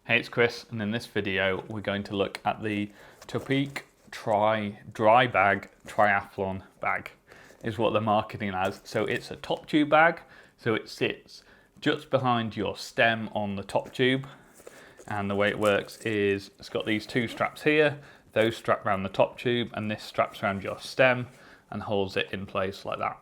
Hey, it's Chris, and in this video we're going to look at the Topeak Tri DryBag Triathlon bag, is what they're marketing as. So it's a top tube bag, so it sits just behind your stem on the top tube, and the way it works is it's got these two straps here, those strap around the top tube, and this straps around your stem and holds it in place like that.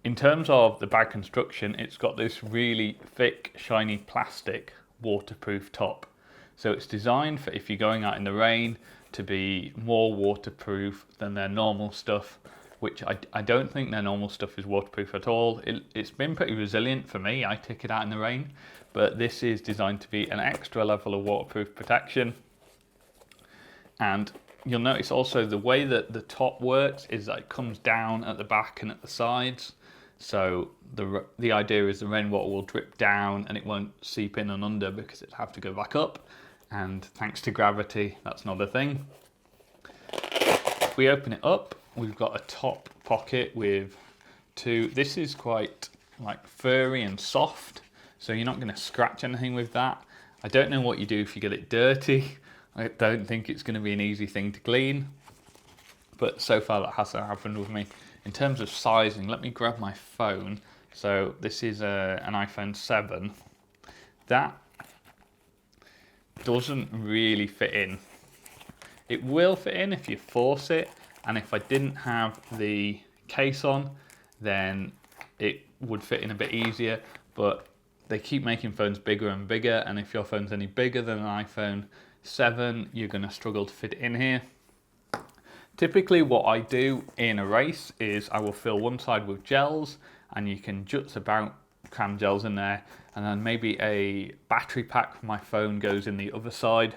In terms of the bag construction, it's got this really thick, shiny plastic waterproof top. So it's designed for if you're going out in the rain to be more waterproof than their normal stuff, which I don't think their normal stuff is waterproof at all. It's been pretty resilient for me. I take it out in the rain, but this is designed to be an extra level of waterproof protection. And you'll notice also the way that the top works is that it comes down at the back and at the sides. So the idea is the rainwater will drip down and it won't seep in and under because it'd have to go back up. And thanks to gravity, that's not a thing. If we open it up, we've got a top pocket with two. This is quite like furry and soft, so you're not going to scratch anything with that. I don't know what you do if you get it dirty. I don't think it's going to be an easy thing to clean, but so far that hasn't happened with me. In terms of sizing, let me grab my phone. So this is an iPhone 7. That doesn't really fit in. It will fit in if you force it, and if I didn't have the case on, then it would fit in a bit easier, but they keep making phones bigger and bigger, and if your phone's any bigger than an iPhone 7, you're going to struggle to fit it in here. Typically what I do in a race is I will fill one side with gels, and you can just about cram gels in there, and then maybe a battery pack for my phone goes in the other side.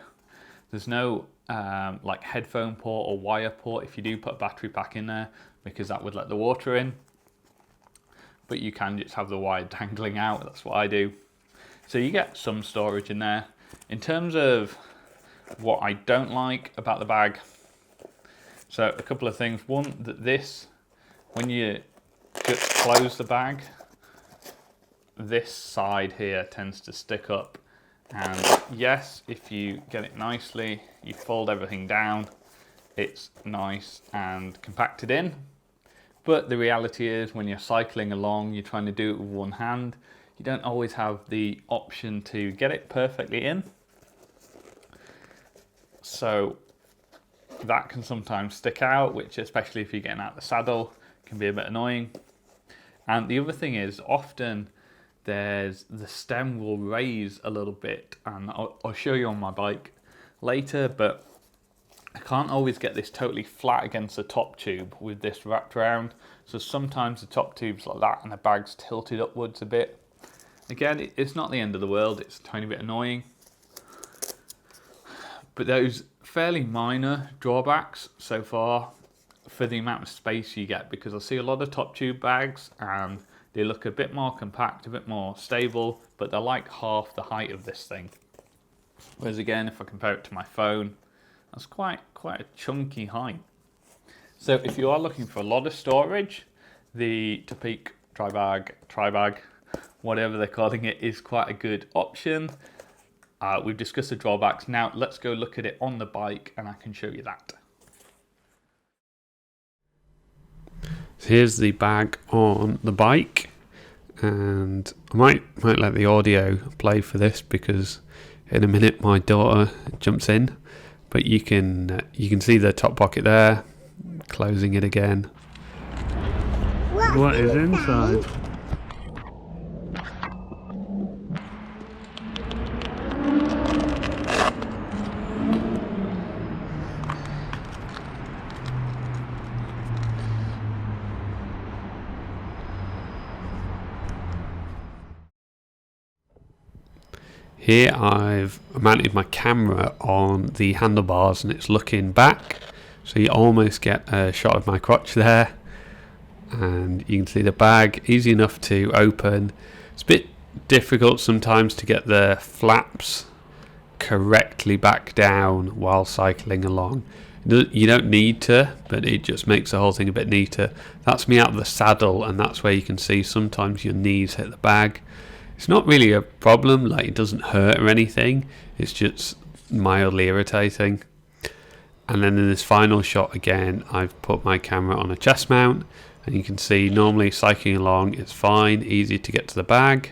There's no like headphone port or wire port if you do put a battery pack in there, because that would let the water in, but you can just have the wire dangling out. That's what I do. So you get some storage in there. In terms of what I don't like about the bag, so a couple of things. One, that this, when you just close the bag, this side here tends to stick up. And yes, if you get it nicely, you fold everything down, it's nice and compacted in. But the reality is when you're cycling along, you're trying to do it with one hand, you don't always have the option to get it perfectly in. So that can sometimes stick out, which, especially if you're getting out the saddle, can be a bit annoying. And the other thing is, often the stem will raise a little bit, and I'll show you on my bike later, but I can't always get this totally flat against the top tube with this wrapped around. So sometimes the top tube's like that and the bag's tilted upwards a bit. Again, it's not the end of the world, it's a tiny bit annoying. But those fairly minor drawbacks so far for the amount of space you get, because I see a lot of top tube bags and they look a bit more compact, a bit more stable, but they're like half the height of this thing. Whereas again, if I compare it to my phone, that's quite a chunky height. So if you are looking for a lot of storage, the Topeak DryBag Tri-bag, whatever they're calling it, is quite a good option. We've discussed the drawbacks. Now let's go look at it on the bike and I can show you that. So here's the bag on the bike, and I might let the audio play for this because in a minute my daughter jumps in, but you can see the top pocket there, closing it again. What is inside? Here I've mounted my camera on the handlebars and it's looking back, so you almost get a shot of my crotch there, and you can see the bag, easy enough to open. It's a bit difficult sometimes to get the flaps correctly back down while cycling along. You don't need to, but it just makes the whole thing a bit neater. That's me out of the saddle, and that's where you can see sometimes your knees hit the bag. It's not really a problem, like it doesn't hurt or anything, it's just mildly irritating. And then in this final shot again, I've put my camera on a chest mount, and you can see normally cycling along it's fine, easy to get to the bag.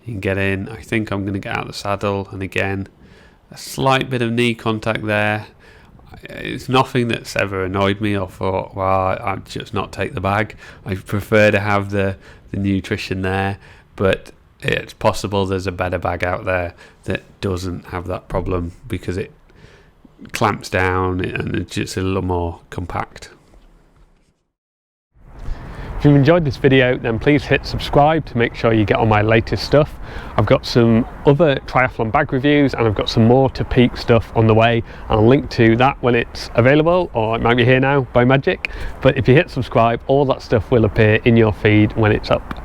You can get in. I think I'm going to get out of the saddle, and again a slight bit of knee contact there. It's nothing that's ever annoyed me or thought, well, I'd just not take the bag. I prefer to have the nutrition there, but it's possible there's a better bag out there that doesn't have that problem because it clamps down and it's just a little more compact. If you've enjoyed this video, then please hit subscribe to make sure you get all my latest stuff. I've got some other triathlon bag reviews, and I've got some more Topeak stuff on the way. I'll link to that when it's available, or it might be here now by magic. But if you hit subscribe, all that stuff will appear in your feed when it's up.